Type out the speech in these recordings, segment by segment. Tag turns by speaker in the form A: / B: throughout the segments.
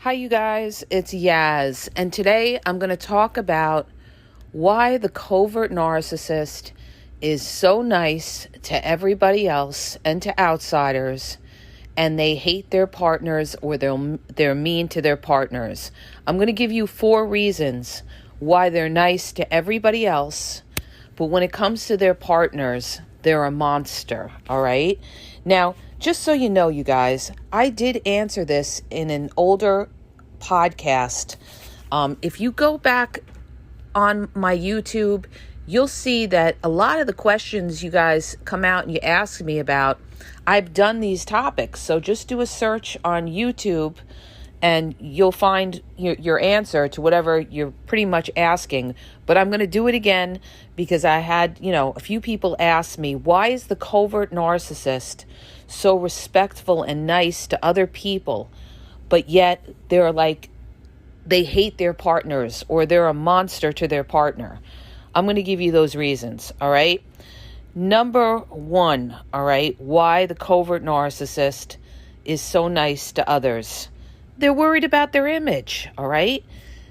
A: Hi, you guys. It's Yaz, and today I'm going to talk about why the covert narcissist is so nice to everybody else and to outsiders, and they hate their partners or they're mean to their partners. I'm going to give you 4 reasons why they're nice to everybody else, but when it comes to their partners, they're a monster, all right? Now, just so you know, you guys, I did answer this in an older podcast. If you go back on my YouTube, you'll see that a lot of the questions you guys come out and you ask me about, I've done these topics. So just do a search on YouTube and you'll find your answer to whatever you're pretty much asking. But I'm going to do it again because I had, a few people ask me, why is the covert narcissist so respectful and nice to other people, but yet they hate their partners or they're a monster to their partner? I'm going to give you those reasons, all right? Number 1, all right, why the covert narcissist is so nice to others. They're worried about their image, all right?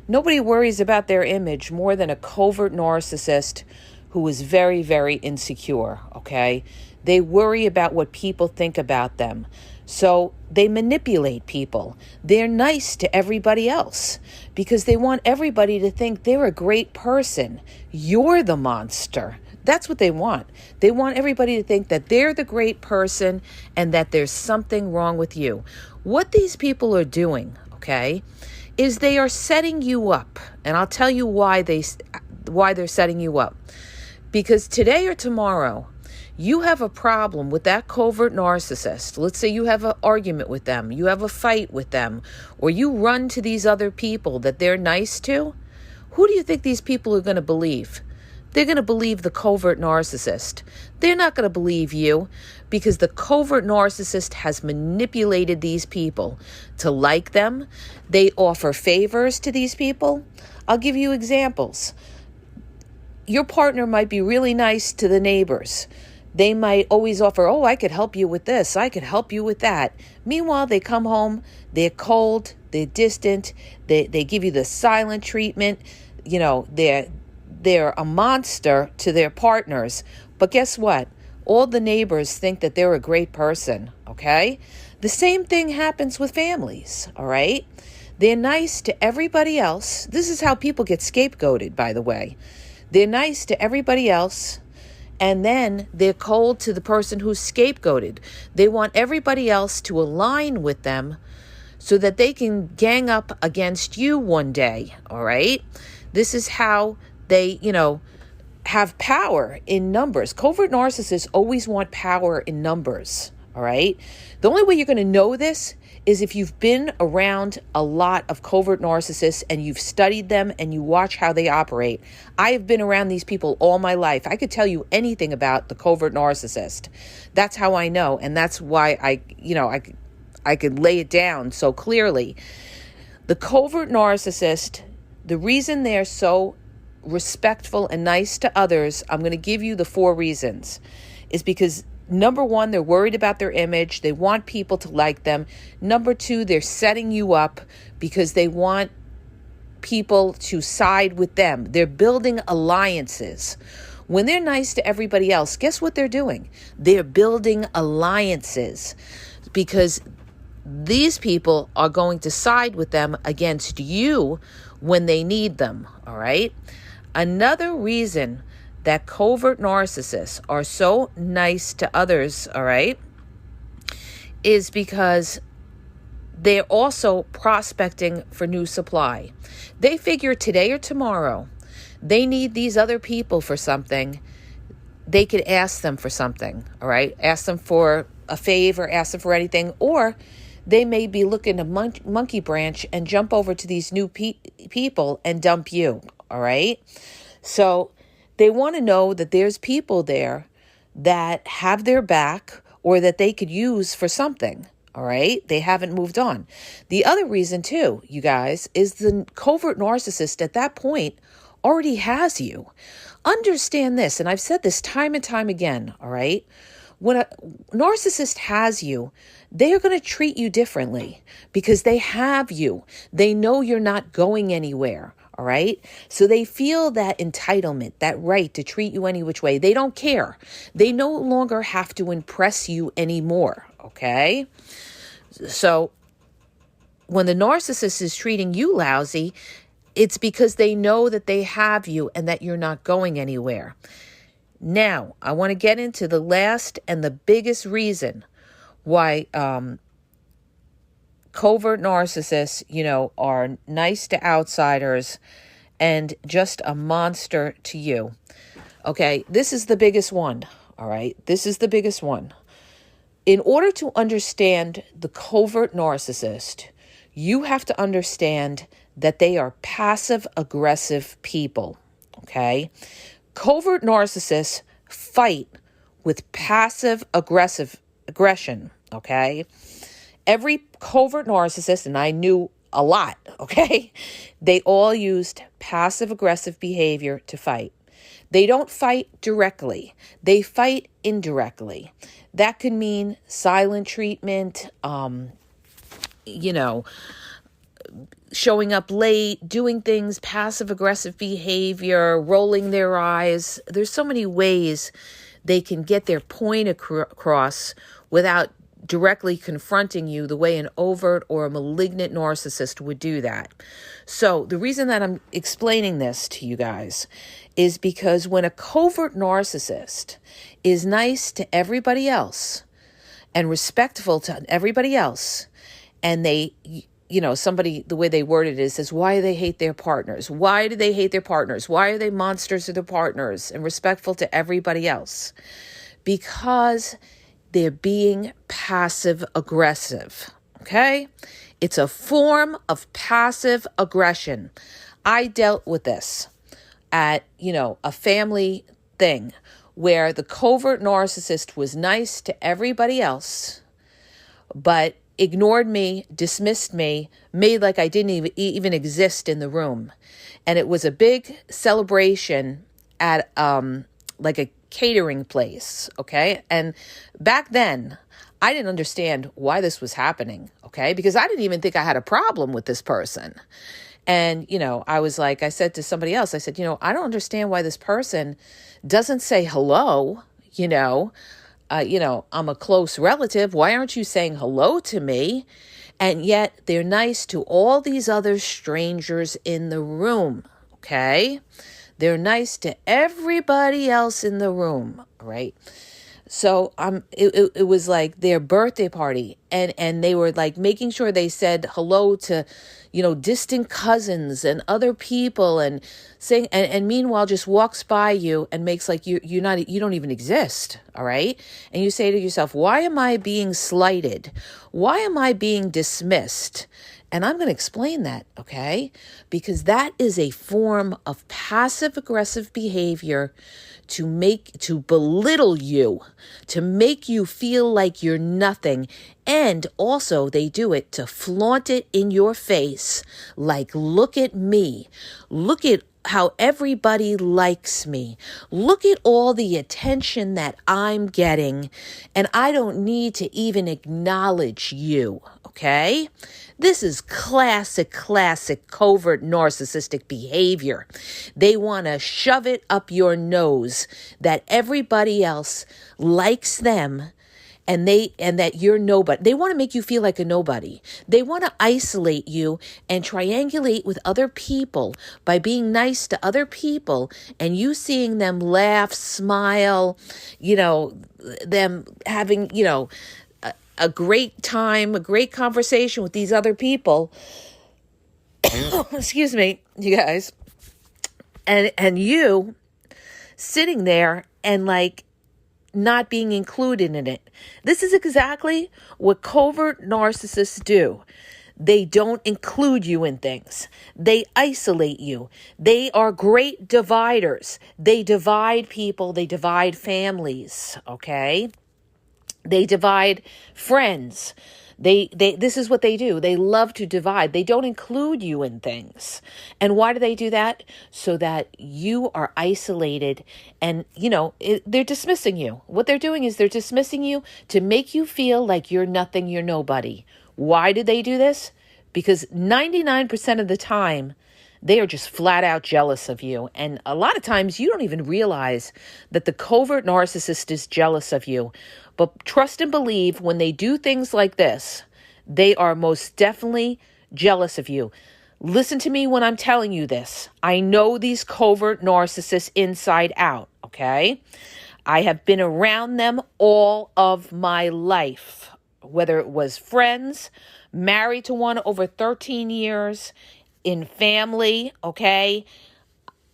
A: Nobody worries about their image more than a covert narcissist who is very, very insecure, okay? They worry about what people think about them. So they manipulate people. They're nice to everybody else because they want everybody to think they're a great person. You're the monster. That's what they want. They want everybody to think that they're the great person and that there's something wrong with you. What these people are doing, okay, is they are setting you up. And I'll tell you why they're setting you up. Because today or tomorrow, you have a problem with that covert narcissist. Let's say you have an argument with them, you have a fight with them, or you run to these other people that they're nice to. Who do you think these people are going to believe? They're going to believe the covert narcissist. They're not going to believe you because the covert narcissist has manipulated these people to like them. They offer favors to these people. I'll give you examples. Your partner might be really nice to the neighbors. They might always offer, I could help you with this. I could help you with that. Meanwhile, they come home, they're cold, they're distant, they give you the silent treatment. They're a monster to their partners. But guess what? All the neighbors think that they're a great person, okay? The same thing happens with families, all right? They're nice to everybody else. This is how people get scapegoated, by the way. They're nice to everybody else, and then they're cold to the person who's scapegoated. They want everybody else to align with them so that they can gang up against you one day, all right? This is how they, have power in numbers. Covert narcissists always want power in numbers, all right? The only way you're going to know this is if you've been around a lot of covert narcissists and you've studied them and you watch how they operate. I have been around these people all my life. I could tell you anything about the covert narcissist. That's how I know, and that's why I could lay it down so clearly. The covert narcissist, the reason they're so respectful and nice to others, I'm going to give you the 4 reasons, is because number 1, they're worried about their image. They want people to like them. Number 2, they're setting you up because they want people to side with them. They're building alliances. When they're nice to everybody else, guess what they're doing? They're building alliances because these people are going to side with them against you when they need them, all right? Another reason that covert narcissists are so nice to others, all right, is because they're also prospecting for new supply. They figure today or tomorrow they need these other people for something. They could ask them for something, all right? Ask them for a favor, ask them for anything, or they may be looking to monkey branch and jump over to these new people and dump you, all right? So they want to know that there's people there that have their back or that they could use for something, all right? They haven't moved on. The other reason, too, you guys, is the covert narcissist at that point already has you. Understand this, and I've said this time and time again, all right? When a narcissist has you, they are going to treat you differently because they have you. They know you're not going anywhere. All right. So they feel that entitlement, that right to treat you any which way. They don't care. They no longer have to impress you anymore. Okay. So when the narcissist is treating you lousy, it's because they know that they have you and that you're not going anywhere. Now, I want to get into the last and the biggest reason why covert narcissists, are nice to outsiders and just a monster to you. Okay, this is the biggest one, all right? This is the biggest one. In order to understand the covert narcissist, you have to understand that they are passive-aggressive people, okay? Covert narcissists fight with passive-aggression, okay? Every covert narcissist, and I knew a lot, okay? They all used passive-aggressive behavior to fight. They don't fight directly. They fight indirectly. That could mean silent treatment, showing up late, doing things, passive-aggressive behavior, rolling their eyes. There's so many ways they can get their point across without directly confronting you the way an overt or a malignant narcissist would do that. So the reason that I'm explaining this to you guys is because when a covert narcissist is nice to everybody else and respectful to everybody else, and they, somebody, the way they word it is why do they hate their partners? Why do they hate their partners? Why are they monsters to their partners and respectful to everybody else? Because they're being passive aggressive, okay? It's a form of passive aggression. I dealt with this at, a family thing where the covert narcissist was nice to everybody else, but ignored me, dismissed me, made like I didn't even exist in the room. And it was a big celebration at like a catering place, okay? And back then, I didn't understand why this was happening, okay? Because I didn't even think I had a problem with this person. And, I said to somebody else, I said, I don't understand why this person doesn't say hello, I'm a close relative. Why aren't you saying hello to me? And yet they're nice to all these other strangers in the room, okay? They're nice to everybody else in the room, right? So it was like their birthday party, and they were like making sure they said hello to, distant cousins and other people, and saying, and meanwhile just walks by you and makes like you don't even exist, all right? And you say to yourself, why am I being slighted? Why am I being dismissed? And I'm going to explain that, okay? Because that is a form of passive-aggressive behavior to belittle you, to make you feel like you're nothing. And also they do it to flaunt it in your face. Like, look at me. Look at how everybody likes me. Look at all the attention that I'm getting, and I don't need to even acknowledge you, okay? This is classic covert narcissistic behavior. They want to shove it up your nose that everybody else likes them, and that you're nobody. They want to make you feel like a nobody. They want to isolate you and triangulate with other people by being nice to other people, and you seeing them laugh, smile, them having, a great time, a great conversation with these other people. Excuse me, you guys. And you sitting there and like not being included in it. This is exactly what covert narcissists do. They don't include you in things. They isolate you. They are great dividers. They divide people. They divide families, okay? They divide friends. This is what they do. They love to divide. They don't include you in things. And why do they do that? So that you are isolated and, they're dismissing you. What they're doing is they're dismissing you to make you feel like you're nothing, you're nobody. Why do they do this? Because 99% of the time, they are just flat out jealous of you. And a lot of times you don't even realize that the covert narcissist is jealous of you. But trust and believe, when they do things like this, they are most definitely jealous of you. Listen to me when I'm telling you this. I know these covert narcissists inside out, okay? I have been around them all of my life, whether it was friends, married to one over 13 years, in family, okay?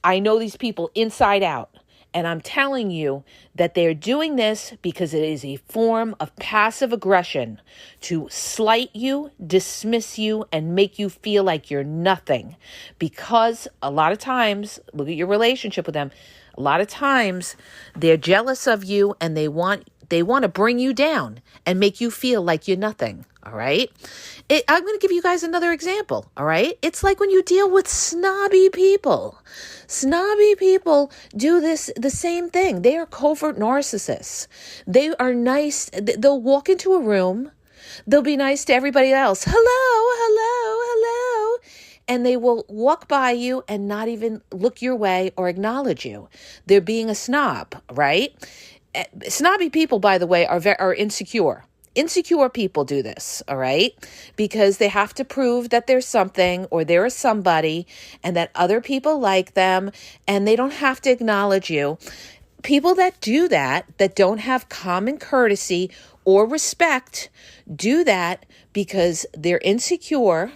A: I know these people inside out. And I'm telling you that they're doing this because it is a form of passive aggression to slight you, dismiss you, and make you feel like you're nothing. Because a lot of times, look at your relationship with them, a lot of times they're jealous of you and they want to bring you down and make you feel like you're nothing. All right. I'm going to give you guys another example. All right. It's like when you deal with snobby people. Snobby people do the same thing. They are covert narcissists. They are nice. They'll walk into a room. They'll be nice to everybody else. Hello, hello, hello. And they will walk by you and not even look your way or acknowledge you. They're being a snob, right? Snobby people, by the way, are insecure. Insecure people do this, all right? Because they have to prove that there's something or there is somebody and that other people like them and they don't have to acknowledge you. People that do that don't have common courtesy or respect, do that because they're insecure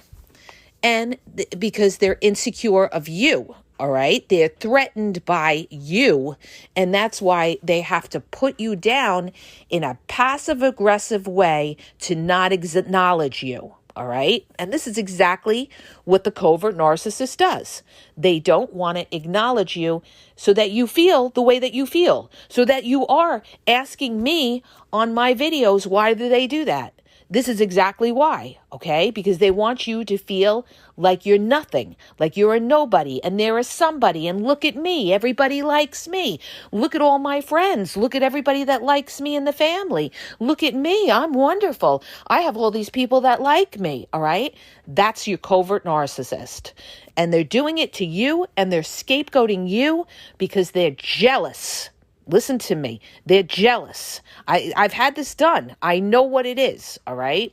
A: and because they're insecure of you. All right. They're threatened by you. And that's why they have to put you down in a passive aggressive way to not acknowledge you. All right. And this is exactly what the covert narcissist does. They don't want to acknowledge you so that you feel the way that you feel, so that you are asking me on my videos, why do they do that? This is exactly why, okay? Because they want you to feel like you're nothing, like you're a nobody, and there is somebody, and look at me, everybody likes me. Look at all my friends. Look at everybody that likes me in the family. Look at me, I'm wonderful. I have all these people that like me, all right? That's your covert narcissist. And they're doing it to you, and they're scapegoating you because they're jealous. Listen to me. They're jealous. I've had this done. I know what it is, all right?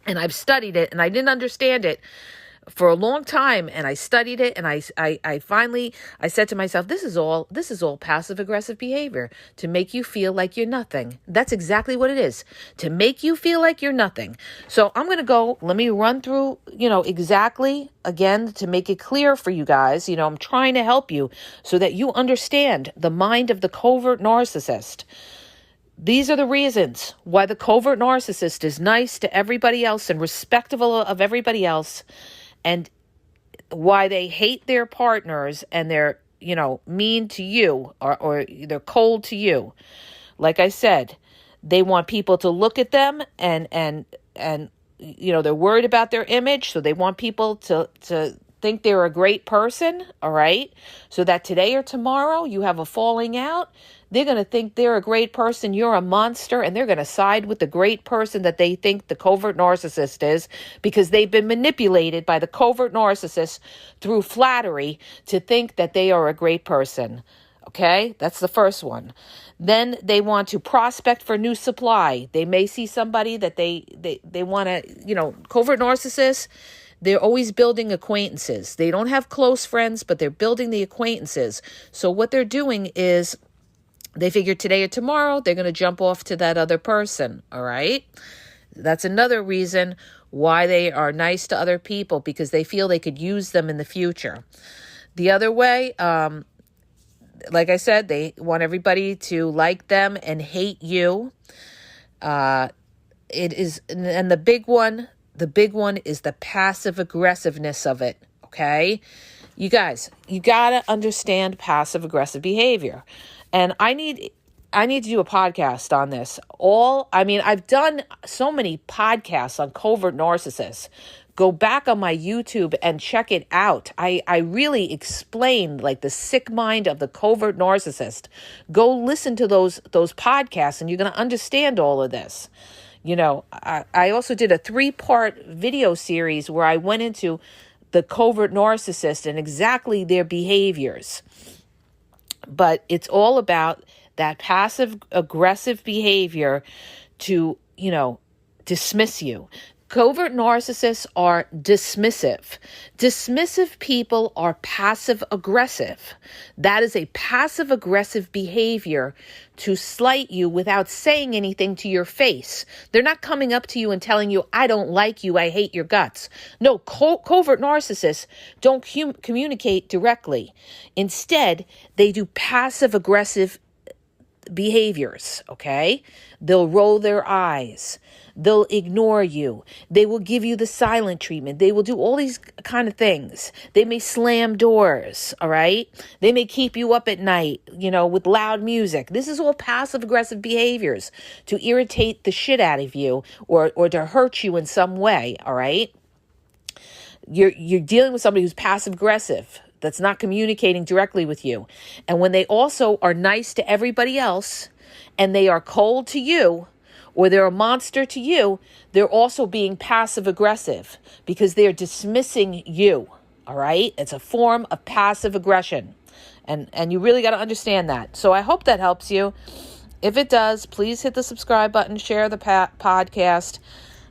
A: And I've studied it, and I didn't understand it for a long time, and I studied it, and I finally said to myself, this is all passive aggressive behavior to make you feel like you're nothing. That's exactly what it is, to make you feel like you're nothing. So I'm going to let me run through, exactly again to make it clear for you guys. I'm trying to help you so that you understand the mind of the covert narcissist. These are the reasons why the covert narcissist is nice to everybody else and respectful of everybody else, and why they hate their partners and they're, mean to you or they're cold to you. Like I said, they want people to look at them and they're worried about their image. So they want people to think they're a great person. All right. So that today or tomorrow you have a falling out. They're going to think they're a great person, you're a monster, and they're going to side with the great person that they think the covert narcissist is because they've been manipulated by the covert narcissist through flattery to think that they are a great person. Okay, that's the first one. Then they want to prospect for new supply. They may see somebody that they want to, covert narcissists, they're always building acquaintances. They don't have close friends, but they're building the acquaintances. So what they're doing is they figure today or tomorrow, they're going to jump off to that other person, all right? That's another reason why they are nice to other people, because they feel they could use them in the future. The other way, like I said, they want everybody to like them and hate you. And the big one is the passive aggressiveness of it, okay? You guys, you got to understand passive aggressive behavior. And I need I need to do a podcast on this. I've done so many podcasts on covert narcissists. Go back on my YouTube and check it out. I really explained like the sick mind of the covert narcissist. Go listen to those podcasts and you're going to understand all of this. I also did a 3-part video series where I went into the covert narcissist and exactly their behaviors. But it's all about that passive aggressive behavior to, dismiss you. Covert narcissists are dismissive. Dismissive people are passive aggressive. That is a passive aggressive behavior to slight you without saying anything to your face. They're not coming up to you and telling you, I don't like you, I hate your guts. No, covert narcissists don't communicate directly. Instead, they do passive aggressive behaviors, okay? They'll roll their eyes. They'll ignore you. They will give you the silent treatment. They will do all these kind of things. They may slam doors, all right? They may keep you up at night, with loud music. This is all passive aggressive behaviors to irritate the shit out of you or to hurt you in some way, all right? You're dealing with somebody who's passive aggressive, that's not communicating directly with you. And when they also are nice to everybody else and they are cold to you or they're a monster to you, they're also being passive aggressive because they're dismissing you. All right? It's a form of passive aggression. And you really got to understand that. So I hope that helps you. If it does, please hit the subscribe button, share the podcast.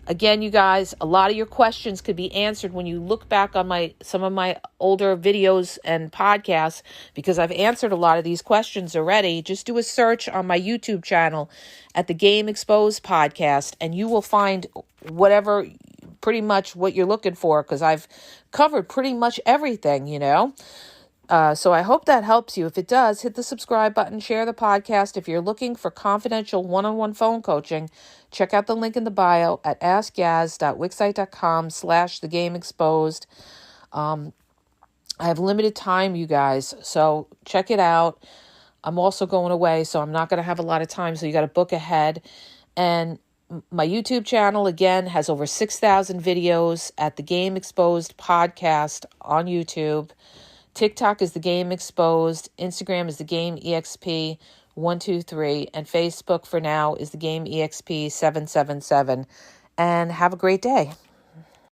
A: Again, you guys, a lot of your questions could be answered when you look back on some of my older videos and podcasts, because I've answered a lot of these questions already. Just do a search on my YouTube channel at the Game Exposed podcast, and you will find pretty much what you're looking for, because I've covered pretty much everything, So I hope that helps you. If it does, hit the subscribe button, share the podcast. If you're looking for confidential one-on-one phone coaching, check out the link in the bio at askgaz.wixsite.com/thegameexposed. I have limited time, you guys, so check it out. I'm also going away, so I'm not going to have a lot of time, so you got to book ahead. And my YouTube channel, again, has over 6,000 videos at the Game Exposed podcast on YouTube. TikTok is the Game Exposed. Instagram is the Game EXP 123. And Facebook for now is the Game EXP 777. And have a great day.